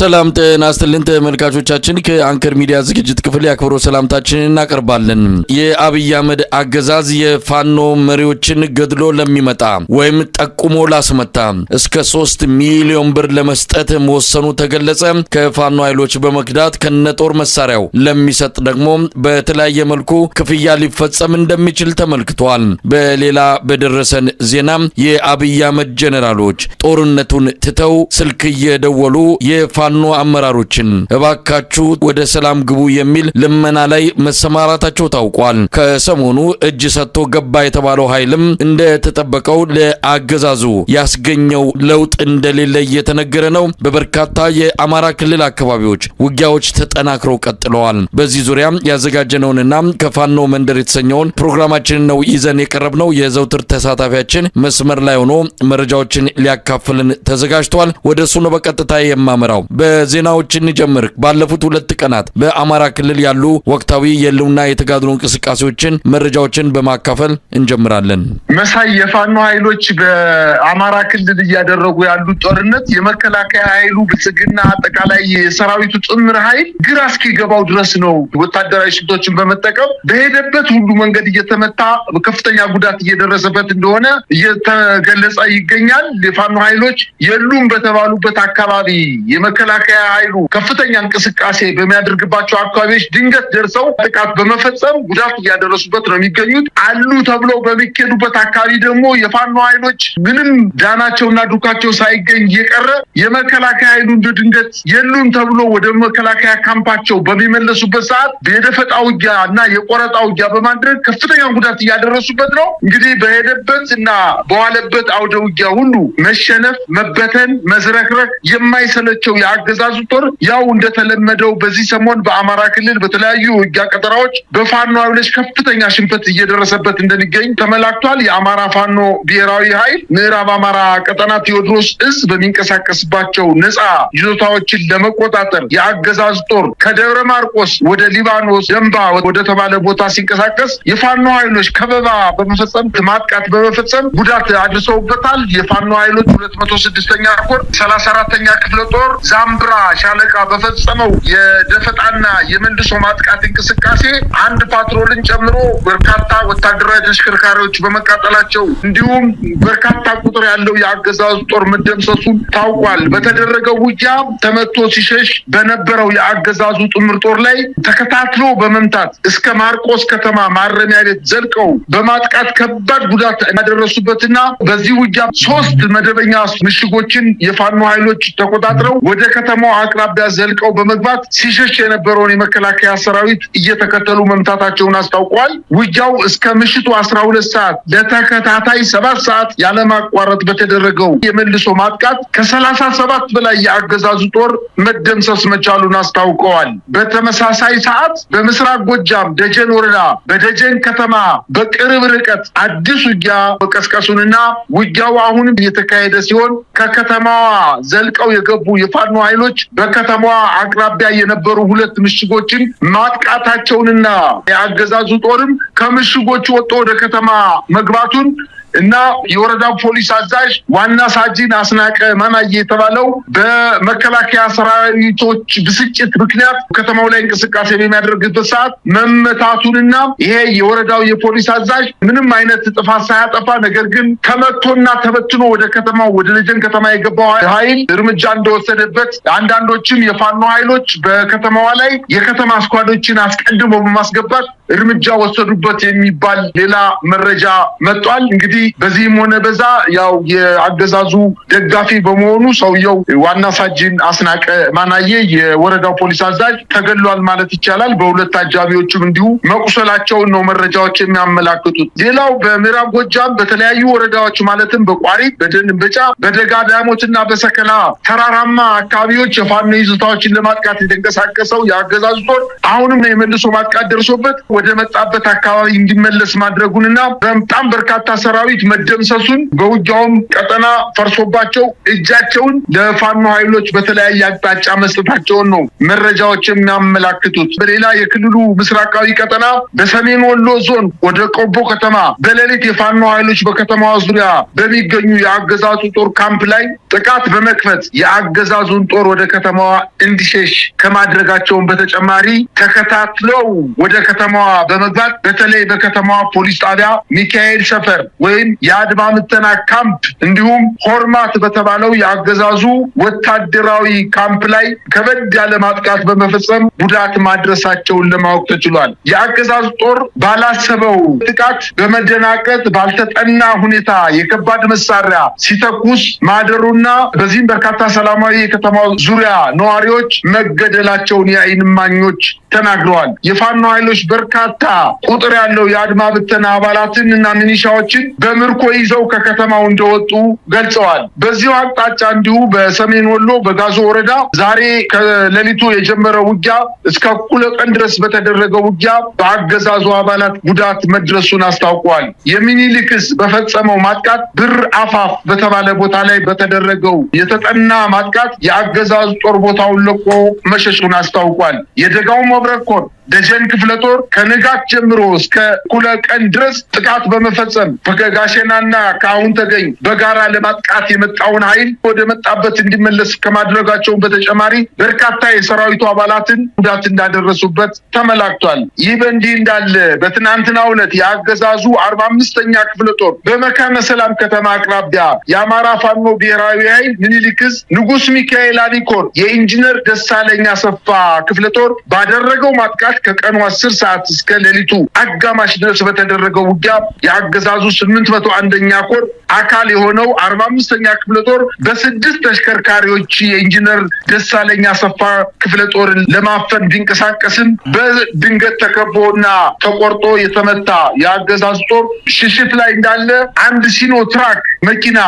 ሰላም ጤና ይስጥልን ተመልካቾቻችን ከአንከር ሚዲያ ዝግጅት ክፍል ያክብሮ ሰላምታችንን እናቀርባለን። የአብይ አህመድ አገዛዝ የፋኖ መሪዎችን ገድሎ ለሚመጣ ወይም ጠቁሞ ላስመታ እስከ 3 ሚሊዮን ብር ለመስጠት መወሰኑ ተገለጸ። ከፋኖ ኃይሎች በመክዳት ከነጦር መሳሪያው ለሚሰጥ ደግሞ በተለያየ መልኩ ክፍያ ሊፈጸም እንደሚችል ተመልክቷል። በሌላ በደረሰን ዜና የአብይ አህመድ ጀነራሎች ጦርነቱን ትተው ስልክ እየደወሉ የፋኖ አመራሮችን እባካችሁ ወደ ሰላም ግቡ የሚል ልመና ላይ መሰማራታቸው ታውቋል። ከሰሞኑ እጅ ሰጥቶ ገባ የተባለው ኃይልም እንደተጠበቀው ለአገዛዙ ያስገኘው ለውጥ እንደሌለ እየተነገረ ነው። በበርካታ የአማራ ክልል አካባቢዎች ውጊያዎች ተጠናክረው ቀጥለዋል። በዚህ ዙሪያ ያዘጋጀነውንና ከፋኖ መንደር የተሰኘውን ፕሮግራማችንን ነው ይዘን የቀረብነው። የዘውትር ተሳታፊያችን መስመር ላይ ሆኖ መረጃዎችን ሊያካፍልን ተዘጋጅቷል። ወደሱ ነው በቀጥታ የማመራው። በዜናዎች እንጀምር። ባለፉት 2 ቀናት በአማራ ክልል ያሉ ወቅታዊ የህልውና የተጋድሎ እንቅስቃሴዎችን መረጃዎችን በማካፈል እንጀምራለን። መሳይ የፋኖ ኃይሎች በአማራ ክልል እያደረጉ ያሉት ጦርነት የመከላከያ ኃይሉ ብልጽግና አጠቃላይ የሰራዊቱ ጥምር ኃይል ግራ እስኪገባው ድረስ ነው ወታደራዊ ሽቶችን በመጠቀም በሄደበት ሁሉ መንገድ እየተመታ ከፍተኛ ጉዳት እየደረሰበት እንደሆነ እየተገለጸ ይገኛል። የፋኖ ኃይሎች የሉም በተባሉበት አካባቢ የመከላከያ ኃይሉ ከፍተኛ እንቅስቃሴ በሚያደርግባቸው አካባቢዎች ድንገት ደርሰው ጥቃት በመፈጸም ጉዳት እያደረሱበት ነው የሚገኙት። አሉ ተብለው በሚኬዱበት አካባቢ ደግሞ የፋኖ ኃይሎች ምንም ዳናቸውና ዱካቸው ሳይገኝ እየቀረ የመከላከያ ኃይሉ ድንገት የሉም ተብሎ ወደ መከላከያ ካምፓቸው በሚመለሱበት ሰዓት የደፈጣ ውጊያ እና የቆረጣ ውጊያ በማድረግ ከፍተኛ ጉዳት እያደረሱበት ነው። እንግዲህ በሄደበት እና በዋለበት አውደ ውጊያ ሁሉ መሸነፍ፣ መበተን፣ መዝረክረክ የማይሰለቸው የአገዛዙ ጦር ያው እንደተለመደው በዚህ ሰሞን በአማራ ክልል በተለያዩ ውጊያ ቀጠናዎች በፋኖ ኃይሎች ከፍተኛ ሽንፈት እየደረሰበት እንደሚገኝ ተመላክቷል። የአማራ ፋኖ ብሔራዊ ኃይል ምዕራብ አማራ ቀጠና ቴዎድሮስ እዝ በሚንቀሳቀስባቸው ነፃ ይዞታዎችን ለመቆጣጠር የአገዛዙ ጦር ከደብረ ማርቆስ ወደ ሊባኖስ ደንባ ወደ ተባለ ቦታ ሲንቀሳቀስ የፋኖ ኃይሎች ከበባ በመፈጸም ማጥቃት በመፈጸም ጉዳት አድርሰውበታል። የፋኖ ኃይሎች 206ኛ ኮር 34ኛ ክፍለ ጦር ዛምብራ ሻለቃ በፈጸመው የደፈጣና የመልሶ ማጥቃት እንቅስቃሴ አንድ ፓትሮልን ጨምሮ በርካታ ወታደራዊ ተሽከርካሪዎች በመቃጠላቸው እንዲሁም በርካታ ቁጥር ያለው የአገዛዙ ጦር መደምሰሱን ታውቋል። በተደረገው ውጊያ ተመቶ ሲሸሽ በነበረው የአገዛዙ ጥምር ጦር ላይ ተከታትሎ በመምታት እስከ ማርቆስ ከተማ ማረሚያ ቤት ዘልቀው በማጥቃት ከባድ ጉዳት ያደረሱበትና በዚህ ውጊያ 3 መደበኛ ምሽጎችን የፋኖ ኃይሎች ተቆጣጥረው ወደ ከተማው አቅራቢያ ዘልቀው በመግባት ሲሸሽ የነበረውን የመከላከያ ሰራዊት እየተከተሉ መምታታቸውን አስታውቀዋል። ውጊያው እስከ ምሽቱ 12 ሰዓት ለተከታታይ 7 ሰዓት ያለማቋረጥ በተደረገው የመልሶ ማጥቃት ከ37 በላይ የአገዛዙ ጦር መደምሰስ መቻሉን አስታውቀዋል። በተመሳሳይ ሰዓት በምስራቅ ጎጃም ደጀን ወረዳ በደጀን ከተማ በቅርብ ርቀት አዲስ ውጊያ መቀስቀሱንና ውጊያው አሁንም እየተካሄደ ሲሆን ከከተማዋ ዘልቀው የገቡ የፋኖ ኃይሎች በከተማዋ አቅራቢያ የነበሩ 2 ምሽጎችን ማጥቃታቸውንና የአገዛዙ ጦርም ከምሽጎቹ ወጥቶ ወደ ከተማ መግባቱን እና የወረዳው ፖሊስ አዛዥ ዋና ሳጅን አስናቀ ማናዬ የተባለው በመከላከያ ሰራዊቶች ብስጭት ምክንያት ከተማው ላይ እንቅስቃሴ በሚያደርግበት ሰዓት መመታቱንና ይሄ የወረዳው የፖሊስ አዛዥ ምንም አይነት ጥፋት ሳያጠፋ ነገር ግን ተመቶና ተበትኖ ወደ ከተማው ወደ ደጀን ከተማ የገባው ኃይል እርምጃ እንደወሰደበት፣ አንዳንዶችም የፋኖ ኃይሎች በከተማዋ ላይ የከተማ ስኳዶችን አስቀድሞ በማስገባት እርምጃ ወሰዱበት የሚባል ሌላ መረጃ መጥቷል። እንግዲህ በዚህም ሆነ በዛ ያው የአገዛዙ ደጋፊ በመሆኑ ሰውየው ዋና ሳጅን አስናቀ ማናዬ የወረዳው ፖሊስ አዛዥ ተገሏል ማለት ይቻላል። በ2 አጃቢዎችም እንዲሁ መቁሰላቸውን ነው መረጃዎች የሚያመላክቱት። ሌላው በምዕራብ ጎጃም በተለያዩ ወረዳዎች ማለትም በቋሪት፣ በደንበጫ፣ በደጋዳሞትና በሰከላ ተራራማ አካባቢዎች የፋኖ ይዞታዎችን ለማጥቃት የተንቀሳቀሰው የአገዛዙ ጦር አሁንም የመልሶ ማጥቃት ደርሶበት ወደ መጣበት አካባቢ እንዲመለስ ማድረጉንና በጣም በርካታ ሰራዊት ሰራዊት መደምሰሱን በውጊያውም ቀጠና ፈርሶባቸው እጃቸውን ለፋኖ ኃይሎች በተለያየ አቅጣጫ መስጠታቸውን ነው መረጃዎች የሚያመላክቱት። በሌላ የክልሉ ምስራቃዊ ቀጠና በሰሜን ወሎ ዞን ወደ ቆቦ ከተማ በሌሊት የፋኖ ኃይሎች በከተማዋ ዙሪያ በሚገኙ የአገዛዙ ጦር ካምፕ ላይ ጥቃት በመክፈት የአገዛዙን ጦር ወደ ከተማዋ እንዲሸሽ ከማድረጋቸውን በተጨማሪ ተከታትለው ወደ ከተማዋ በመግባት በተለይ በከተማዋ ፖሊስ ጣቢያ ሚካኤል ሰፈር ወይም የአድማ ምተና ካምፕ እንዲሁም ሆርማት በተባለው የአገዛዙ ወታደራዊ ካምፕ ላይ ከበድ ያለ ማጥቃት በመፈጸም ጉዳት ማድረሳቸውን ለማወቅ ተችሏል። የአገዛዙ ጦር ባላሰበው ጥቃት በመደናቀጥ ባልተጠና ሁኔታ የከባድ መሳሪያ ሲተኩስ ማደሩና በዚህም በርካታ ሰላማዊ የከተማው ዙሪያ ነዋሪዎች መገደላቸውን የዓይን እማኞች ተናግረዋል። የፋኖ ኃይሎች በርካታ ቁጥር ያለው የአድማ ብተና አባላትን እና ሚኒሻዎችን በምርኮ ይዘው ከከተማው እንደወጡ ገልጸዋል። በዚሁ አቅጣጫ እንዲሁ በሰሜን ወሎ በጋዞ ወረዳ ዛሬ ከሌሊቱ የጀመረው ውጊያ እስከ እኩለ ቀን ድረስ በተደረገው ውጊያ በአገዛዙ አባላት ጉዳት መድረሱን አስታውቋል። የሚኒሊክ ዕዝ በፈጸመው ማጥቃት ብር አፋፍ በተባለ ቦታ ላይ በተደረገው የተጠና ማጥቃት የአገዛዙ ጦር ቦታውን ለቆ መሸሹን አስታውቋል። የደጋው መብረቅ ኮር ደጀን ክፍለ ጦር ከንጋት ጀምሮ እስከ እኩለ ቀን ድረስ ጥቃት በመፈጸም በጋሸናና ከአሁን ተገኝ በጋራ ለማጥቃት የመጣውን ኃይል ወደ መጣበት እንዲመለስ ከማድረጋቸው በተጨማሪ በርካታ የሰራዊቱ አባላትን ጉዳት እንዳደረሱበት ተመላክቷል። ይህ በእንዲህ እንዳለ በትናንትናው ዕለት የአገዛዙ 45ኛ ክፍለ ጦር በመካነ ሰላም ከተማ አቅራቢያ የአማራ ፋኖ ብሔራዊ ኃይል ሚኒሊክ ዕዝ ንጉስ ሚካኤል አሊኮር የኢንጂነር ደሳለኝ አሰፋ ክፍለ ጦር ባደረገው ማጥቃት ከቀኑ 10 ሰዓት እስከ ሌሊቱ አጋማሽ ድረስ በተደረገው ውጊያ የአገዛዙ 801ኛ ኮር አካል የሆነው 45ኛ ክፍለ ጦር በ6 ተሽከርካሪዎች የኢንጂነር ደሳለኝ አሰፋ ክፍለ ጦርን ለማፈን ቢንቀሳቀስም በድንገት ተከቦና ተቆርጦ የተመታ የአገዛዙ ጦር ሽሽት ላይ እንዳለ አንድ ሲኖ ትራክ መኪና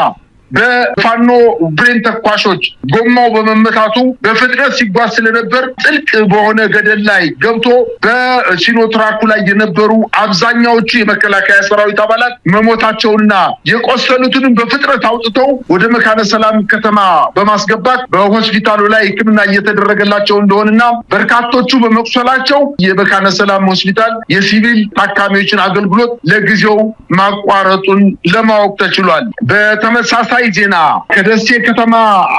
በፋኖ ብሬን ተኳሾች ጎማው በመመታቱ በፍጥነት ሲጓዝ ስለነበር ጥልቅ በሆነ ገደል ላይ ገብቶ በሲኖትራኩ ላይ የነበሩ አብዛኛዎቹ የመከላከያ ሰራዊት አባላት መሞታቸውና የቆሰሉትንም በፍጥነት አውጥተው ወደ መካነ ሰላም ከተማ በማስገባት በሆስፒታሉ ላይ ሕክምና እየተደረገላቸው እንደሆነና በርካቶቹ በመቁሰላቸው የመካነ ሰላም ሆስፒታል የሲቪል ታካሚዎችን አገልግሎት ለጊዜው ማቋረጡን ለማወቅ ተችሏል። በተመሳሳይ ዜና ከደሴ ከተማ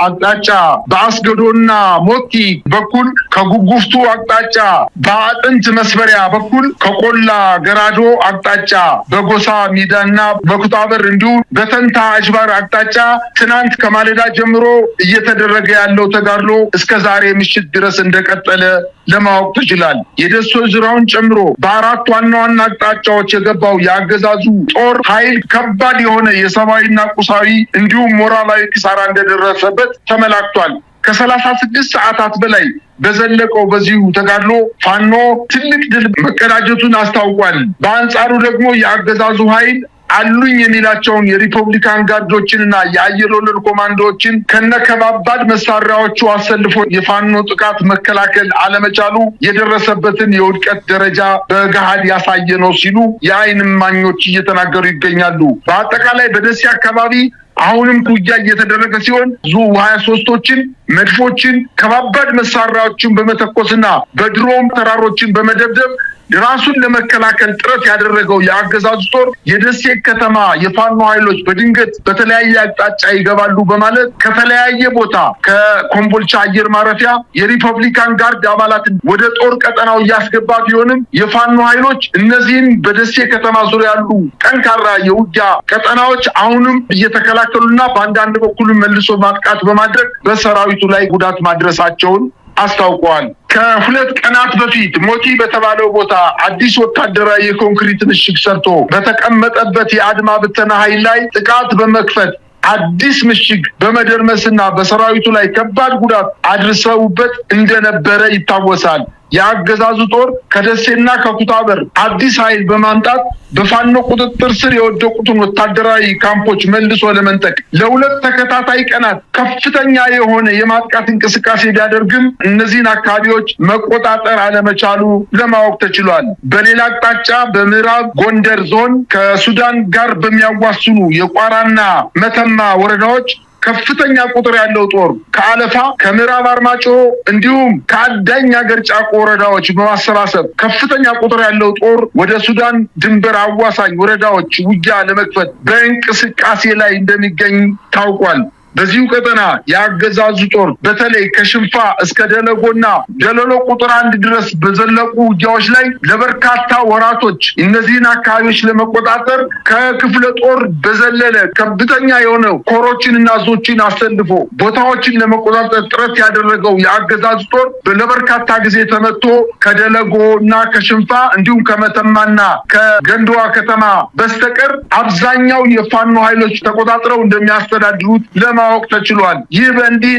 አቅጣጫ በአስገዶና ሞቲ በኩል ከጉጉፍቱ አቅጣጫ በአጥንት መስበሪያ በኩል ከቆላ ገራዶ አቅጣጫ በጎሳ ሚዳና በኩታበር እንዲሁም በተንታ አጅባር አቅጣጫ ትናንት ከማለዳ ጀምሮ እየተደረገ ያለው ተጋድሎ እስከ ዛሬ ምሽት ድረስ እንደቀጠለ ለማወቅ ተችሏል። የደሶ ዙሪያውን ጨምሮ በአራት ዋና ዋና አቅጣጫዎች የገባው የአገዛዙ ጦር ኃይል ከባድ የሆነ የሰብአዊና ቁሳዊ እንዲሁም ሞራላዊ ኪሳራ እንደደረሰበት ተመላክቷል። ከ36 ሰዓታት በላይ በዘለቀው በዚሁ ተጋድሎ ፋኖ ትልቅ ድል መቀዳጀቱን አስታውቋል። በአንጻሩ ደግሞ የአገዛዙ ኃይል አሉኝ የሚላቸውን የሪፐብሊካን ጋርዶችንና የአየር ወለድ ኮማንዶዎችን ከነከባባድ መሳሪያዎቹ አሰልፎ የፋኖ ጥቃት መከላከል አለመቻሉ የደረሰበትን የውድቀት ደረጃ በገሃድ ያሳየ ነው ሲሉ የዓይን እማኞች እየተናገሩ ይገኛሉ። በአጠቃላይ በደሴ አካባቢ አሁንም ውጊያ እየተደረገ ሲሆን ዙ-23ቶችን መድፎችን ከባባድ መሳሪያዎችን በመተኮስና በድሮም ተራሮችን በመደብደብ ራሱን ለመከላከል ጥረት ያደረገው የአገዛዙ ጦር የደሴ ከተማ የፋኖ ኃይሎች በድንገት በተለያየ አቅጣጫ ይገባሉ በማለት ከተለያየ ቦታ ከኮምቦልቻ አየር ማረፊያ የሪፐብሊካን ጋርድ አባላትን ወደ ጦር ቀጠናው እያስገባ ቢሆንም የፋኖ ኃይሎች እነዚህን በደሴ ከተማ ዙሪያ ያሉ ጠንካራ የውጊያ ቀጠናዎች አሁንም እየተከላከሉና በአንዳንድ በኩል መልሶ ማጥቃት በማድረግ በሰራዊቱ ላይ ጉዳት ማድረሳቸውን አስታውቀዋል። ከሁለት ቀናት በፊት ሞቲ በተባለው ቦታ አዲስ ወታደራዊ የኮንክሪት ምሽግ ሰርቶ በተቀመጠበት የአድማ ብተና ኃይል ላይ ጥቃት በመክፈት አዲስ ምሽግ በመደርመስና በሰራዊቱ ላይ ከባድ ጉዳት አድርሰውበት እንደነበረ ይታወሳል። የአገዛዙ ጦር ከደሴና ከኩታበር አዲስ ኃይል በማምጣት በፋኖ ቁጥጥር ስር የወደቁትን ወታደራዊ ካምፖች መልሶ ለመንጠቅ ለሁለት ተከታታይ ቀናት ከፍተኛ የሆነ የማጥቃት እንቅስቃሴ ቢያደርግም እነዚህን አካባቢዎች መቆጣጠር አለመቻሉ ለማወቅ ተችሏል። በሌላ አቅጣጫ በምዕራብ ጎንደር ዞን ከሱዳን ጋር በሚያዋስኑ የቋራና መተማ ወረዳዎች ከፍተኛ ቁጥር ያለው ጦር ከአለፋ ከምዕራብ አርማጮ እንዲሁም ከአዳኝ ሀገር ጫቆ ወረዳዎች በማሰባሰብ ከፍተኛ ቁጥር ያለው ጦር ወደ ሱዳን ድንበር አዋሳኝ ወረዳዎች ውጊያ ለመክፈት በእንቅስቃሴ ላይ እንደሚገኝ ታውቋል። በዚሁ ቀጠና የአገዛዙ ጦር በተለይ ከሽንፋ እስከ ደለጎና ደለሎ ቁጥር 1 ድረስ በዘለቁ ውጊያዎች ላይ ለበርካታ ወራቶች እነዚህን አካባቢዎች ለመቆጣጠር ከክፍለ ጦር በዘለለ ከፍተኛ የሆነ ኮሮችንና ዞችን አሰልፎ ቦታዎችን ለመቆጣጠር ጥረት ያደረገው የአገዛዙ ጦር ለበርካታ ጊዜ ተመቶ ከደለጎና ከሽንፋ እንዲሁም ከመተማና ከገንዳዋ ከተማ በስተቀር አብዛኛው የፋኖ ኃይሎች ተቆጣጥረው እንደሚያስተዳድሩት ለማወቅ ተችሏል። ይህ በእንዲህ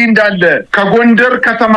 እንዳለ ከጎንደር ከተማ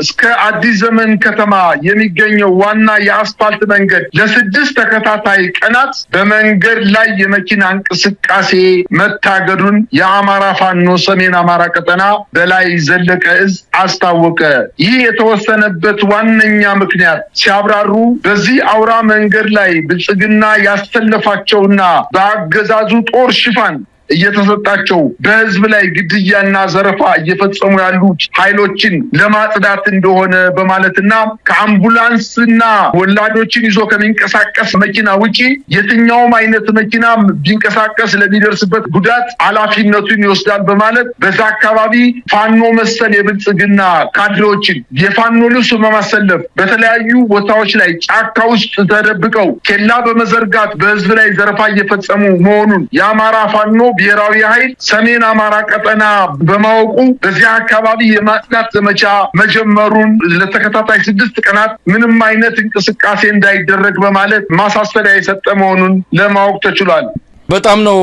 እስከ አዲስ ዘመን ከተማ የሚገኘው ዋና የአስፋልት መንገድ ለ6 ተከታታይ ቀናት በመንገድ ላይ የመኪና እንቅስቃሴ መታገዱን የአማራ ፋኖ ሰሜን አማራ ቀጠና በላይ ዘለቀ እዝ አስታወቀ። ይህ የተወሰነበት ዋነኛ ምክንያት ሲያብራሩ በዚህ አውራ መንገድ ላይ ብልጽግና ያሰለፋቸውና በአገዛዙ ጦር ሽፋን እየተሰጣቸው በህዝብ ላይ ግድያና ዘረፋ እየፈጸሙ ያሉት ኃይሎችን ለማጽዳት እንደሆነ በማለትና ከአምቡላንስና ወላዶችን ይዞ ከሚንቀሳቀስ መኪና ውጪ የትኛውም አይነት መኪና ቢንቀሳቀስ ለሚደርስበት ጉዳት ኃላፊነቱን ይወስዳል በማለት በዛ አካባቢ ፋኖ መሰል የብልጽግና ካድሬዎችን የፋኖ ልብስ በማሰለፍ በተለያዩ ቦታዎች ላይ ጫካ ውስጥ ተደብቀው ኬላ በመዘርጋት በህዝብ ላይ ዘረፋ እየፈጸሙ መሆኑን የአማራ ፋኖ ብሔራዊ ኃይል ሰሜን አማራ ቀጠና በማወቁ በዚህ አካባቢ የማጽዳት ዘመቻ መጀመሩን ለተከታታይ 6 ቀናት ምንም አይነት እንቅስቃሴ እንዳይደረግ በማለት ማሳሰቢያ የሰጠ መሆኑን ለማወቅ ተችሏል። በጣም ነው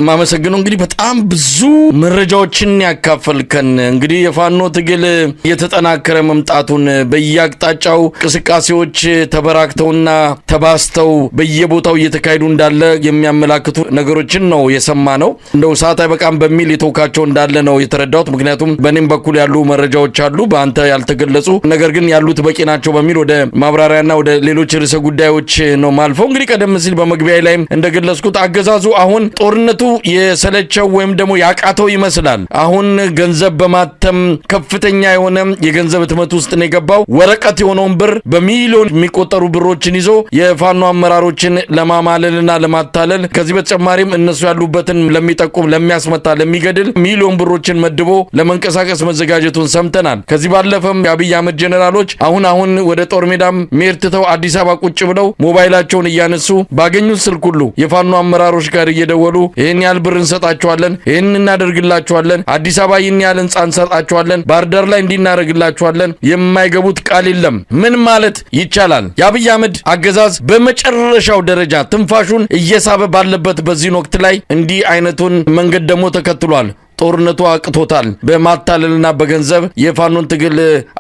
ማመሰግነው። እንግዲህ በጣም ብዙ መረጃዎችን ያካፈልከን። እንግዲህ የፋኖ ትግል እየተጠናከረ መምጣቱን በየአቅጣጫው እንቅስቃሴዎች ተበራክተውና ተባስተው በየቦታው እየተካሄዱ እንዳለ የሚያመላክቱ ነገሮችን ነው የሰማነው። እንደው ሰዓት አይበቃም በሚል የተውካቸው እንዳለ ነው የተረዳሁት። ምክንያቱም በእኔም በኩል ያሉ መረጃዎች አሉ በአንተ ያልተገለጹ፣ ነገር ግን ያሉት በቂ ናቸው በሚል ወደ ማብራሪያና ወደ ሌሎች ርዕሰ ጉዳዮች ነው ማልፈው። እንግዲህ ቀደም ሲል በመግቢያ ላይም እንደገለጽኩት አገዛዙ አሁን ጦርነቱ የሰለቸው ወይም ደግሞ ያቃተው ይመስላል። አሁን ገንዘብ በማተም ከፍተኛ የሆነ የገንዘብ ህትመት ውስጥ ነው የገባው። ወረቀት የሆነውን ብር በሚሊዮን የሚቆጠሩ ብሮችን ይዞ የፋኖ አመራሮችን ለማማለልና ለማታለል ከዚህ በተጨማሪም እነሱ ያሉበትን ለሚጠቁም፣ ለሚያስመታ፣ ለሚገድል ሚሊዮን ብሮችን መድቦ ለመንቀሳቀስ መዘጋጀቱን ሰምተናል። ከዚህ ባለፈም የአብይ አህመድ ጄኔራሎች አሁን ወደ ጦር ሜዳም ሜርትተው አዲስ አበባ ቁጭ ብለው ሞባይላቸውን እያነሱ ባገኙት ስልክ ሁሉ የፋኖ አመራሮች ጋር እየደወሉ ይህን ያህል ብር እንሰጣቸዋለን፣ ይህን እናደርግላቸዋለን፣ አዲስ አበባ ይህን ያህል ህንጻ እንሰጣቸዋለን፣ ባህር ዳር ላይ እንዲናደርግላቸዋለን፣ የማይገቡት ቃል የለም። ምን ማለት ይቻላል? የአብይ አህመድ አገዛዝ በመጨረሻው ደረጃ ትንፋሹን እየሳበ ባለበት በዚህ ወቅት ላይ እንዲህ አይነቱን መንገድ ደግሞ ተከትሏል። ጦርነቱ አቅቶታል። በማታለልና በገንዘብ የፋኖን ትግል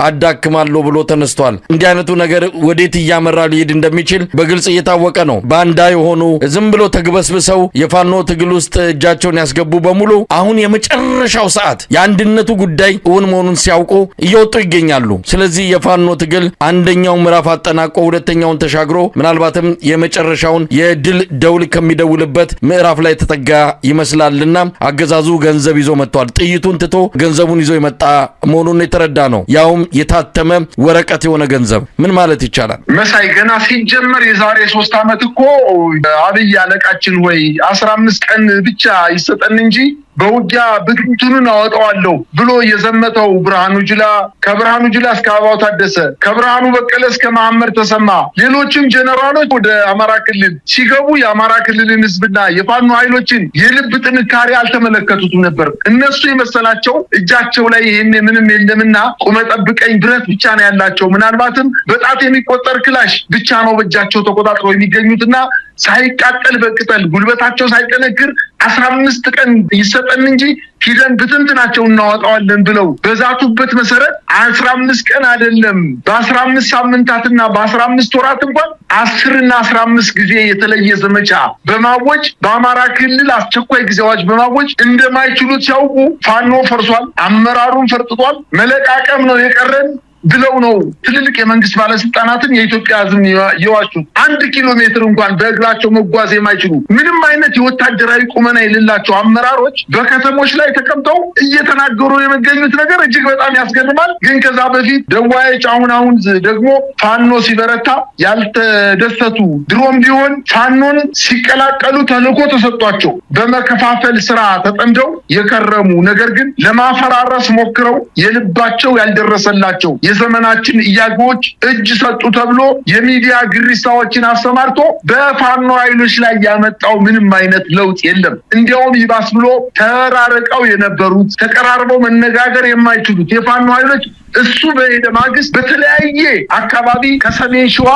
አዳክማለሁ ብሎ ተነስቷል። እንዲህ አይነቱ ነገር ወዴት እያመራ ሊሄድ እንደሚችል በግልጽ እየታወቀ ነው። ባንዳ የሆኑ ዝም ብሎ ተግበስብሰው የፋኖ ትግል ውስጥ እጃቸውን ያስገቡ በሙሉ አሁን የመጨረሻው ሰዓት የአንድነቱ ጉዳይ እውን መሆኑን ሲያውቁ እየወጡ ይገኛሉ። ስለዚህ የፋኖ ትግል አንደኛው ምዕራፍ አጠናቆ ሁለተኛውን ተሻግሮ ምናልባትም የመጨረሻውን የድል ደውል ከሚደውልበት ምዕራፍ ላይ ተጠጋ ይመስላልና አገዛዙ ገንዘብ ይዞ መጥቷል። ጥይቱን ትቶ ገንዘቡን ይዞ የመጣ መሆኑን የተረዳ ነው። ያውም የታተመ ወረቀት የሆነ ገንዘብ። ምን ማለት ይቻላል? መሳይ ገና ሲጀመር የዛሬ 3 ዓመት እኮ አብይ አለቃችን ወይ 15 ቀን ብቻ ይሰጠን እንጂ በውጊያ ብትንቱን አወጣዋለሁ ብሎ የዘመተው ብርሃኑ ጁላ፣ ከብርሃኑ ጁላ እስከ አበባው ታደሰ፣ ከብርሃኑ በቀለ እስከ መሐመድ ተሰማ፣ ሌሎችም ጀነራሎች ወደ አማራ ክልል ሲገቡ የአማራ ክልልን ህዝብና የፋኖ ኃይሎችን የልብ ጥንካሬ አልተመለከቱትም ነበር። እነሱ የመሰላቸው እጃቸው ላይ ይሄን ምንም የለምና ቁመ ጠብቀኝ ብረት ብቻ ነው ያላቸው። ምናልባትም በጣት የሚቆጠር ክላሽ ብቻ ነው በእጃቸው ተቆጣጥረው የሚገኙትና ሳይቃጠል በቅጠል ጉልበታቸው ሳይጠነክር 15 ቀን ይሰጠን ይሰጠን እንጂ ሂደን ብትንትናቸው እናወጣዋለን ብለው በዛቱበት መሰረት 15 ቀን አይደለም በ15 ሳምንታትና በ15 ወራት እንኳን 10 እና 15 ጊዜ የተለየ ዘመቻ በማወጅ በአማራ ክልል አስቸኳይ ጊዜ አዋጅ በማወጅ እንደማይችሉት ሲያውቁ ፋኖ ፈርሷል፣ አመራሩን ፈርጥቷል፣ መለቃቀም ነው የቀረን ብለው ነው ትልልቅ የመንግስት ባለስልጣናትን የኢትዮጵያ ሕዝብ የዋሹት። 1 ኪሎ ሜትር እንኳን በእግራቸው መጓዝ የማይችሉ ምንም አይነት የወታደራዊ ቁመና የሌላቸው አመራሮች በከተሞች ላይ ተቀምጠው እየተናገሩ የሚገኙት ነገር እጅግ በጣም ያስገርማል። ግን ከዛ በፊት ደዋዮች አሁን ደግሞ ፋኖ ሲበረታ ያልተደሰቱ ድሮም ቢሆን ፋኖን ሲቀላቀሉ ተልዕኮ ተሰጧቸው በመከፋፈል ስራ ተጠምደው የከረሙ ነገር ግን ለማፈራረስ ሞክረው የልባቸው ያልደረሰላቸው የዘመናችን እያጎች እጅ ሰጡ ተብሎ የሚዲያ ግሪሳዎችን አሰማርቶ በፋኖ ኃይሎች ላይ ያመጣው ምንም አይነት ለውጥ የለም። እንዲያውም ይባስ ብሎ ተራርቀው የነበሩት ተቀራርበው መነጋገር የማይችሉት የፋኖ ኃይሎች እሱ በሄደ ማግስት በተለያየ አካባቢ ከሰሜን ሸዋ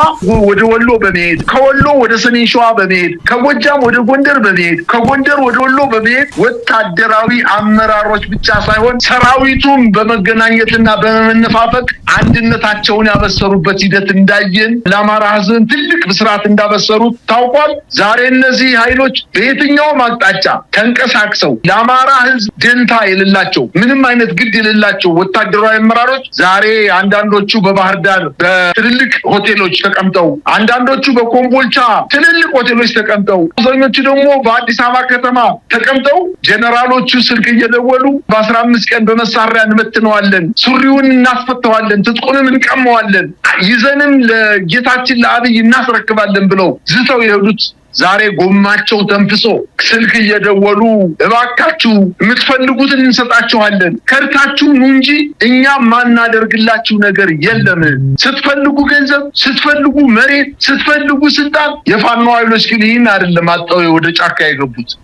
ወደ ወሎ በመሄድ ከወሎ ወደ ሰሜን ሸዋ በመሄድ ከጎጃም ወደ ጎንደር በመሄድ ከጎንደር ወደ ወሎ በመሄድ ወታደራዊ አመራሮች ብቻ ሳይሆን ሰራዊቱም በመገናኘትና በመነፋፈቅ አንድነታቸውን ያበሰሩበት ሂደት እንዳየን ለአማራ ሕዝብ ትልቅ ብስራት እንዳበሰሩት ታውቋል። ዛሬ እነዚህ ኃይሎች በየትኛውም አቅጣጫ ተንቀሳቅሰው ለአማራ ሕዝብ ደንታ የሌላቸው ምንም አይነት ግድ የሌላቸው ወታደራዊ አመራሮች ዛሬ አንዳንዶቹ በባህር ዳር በትልልቅ ሆቴሎች ተቀምጠው፣ አንዳንዶቹ በኮምቦልቻ ትልልቅ ሆቴሎች ተቀምጠው፣ አብዛኞቹ ደግሞ በአዲስ አበባ ከተማ ተቀምጠው ጀነራሎቹ ስልክ እየደወሉ በ15 ቀን በመሳሪያ እንመትነዋለን፣ ሱሪውን እናስፈተዋለን፣ ትጥቁንም እንቀመዋለን፣ ይዘንም ለጌታችን ለአብይ እናስረክባለን ብለው ዝተው የሄዱት ዛሬ ጎማቸው ተንፍሶ ስልክ እየደወሉ እባካችሁ የምትፈልጉትን እንሰጣችኋለን ከርታችሁ ነው እንጂ እኛ ማናደርግላችሁ ነገር የለም። ስትፈልጉ ገንዘብ፣ ስትፈልጉ መሬት፣ ስትፈልጉ ስልጣን። የፋኖ ኃይሎች ግን ይህን አይደለም አጣው ወደ ጫካ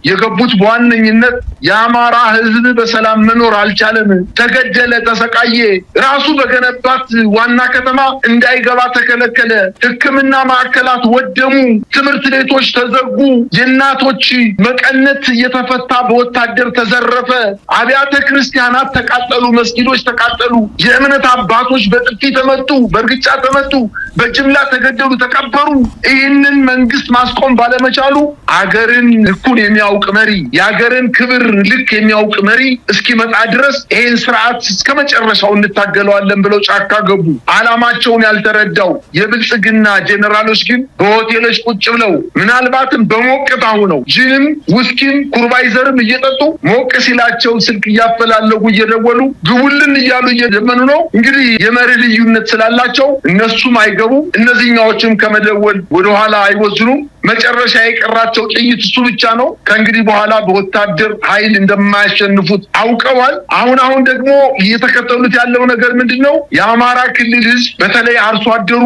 የገቡት በዋነኝነት የአማራ ሕዝብ በሰላም መኖር አልቻለም፣ ተገደለ፣ ተሰቃየ፣ ራሱ በገነባት ዋና ከተማ እንዳይገባ ተከለከለ፣ ሕክምና ማዕከላት ወደሙ፣ ትምህርት ቤቶች ተዘጉ፣ የእናቶች መቀነት እየተፈታ በወታደር ተዘረፈ፣ አብያተ ክርስቲያናት ተቃጠሉ፣ መስጊዶች ተቃጠሉ፣ የእምነት አባቶች በጥፊ ተመቱ፣ በእርግጫ ተመቱ፣ በጅምላ ተገደሉ፣ ተቀበሩ። ይህንን መንግስት ማስቆም ባለመቻሉ አገርን ልኩን የሚያውቅ መሪ፣ የአገርን ክብር ልክ የሚያውቅ መሪ እስኪመጣ ድረስ ይህን ስርዓት እስከመጨረሻው እንታገለዋለን ብለው ጫካ ገቡ። አላማቸውን ያልተረዳው የብልጽግና ጄኔራሎች ግን በሆቴሎች ቁጭ ብለው ምናልባትም በሞቅታ ሆነው ጂንም ውስኪም ኩርባይዘርም እየጠጡ ሞቅ ሲላቸው ስልክ እያፈላለጉ እየደወሉ ግቡልን እያሉ እየደመኑ ነው። እንግዲህ የመሪ ልዩነት ስላላቸው እነሱም አይገቡም፣ እነዚህኛዎችም ከመደወል ወደኋላ አይወዝኑም። መጨረሻ የቀራቸው ጥይት እሱ ብቻ ነው። ከእንግዲህ በኋላ በወታደር ኃይል እንደማያሸንፉት አውቀዋል። አሁን ደግሞ እየተከተሉት ያለው ነገር ምንድነው? የአማራ ክልል ህዝብ በተለይ አርሶ አደሩ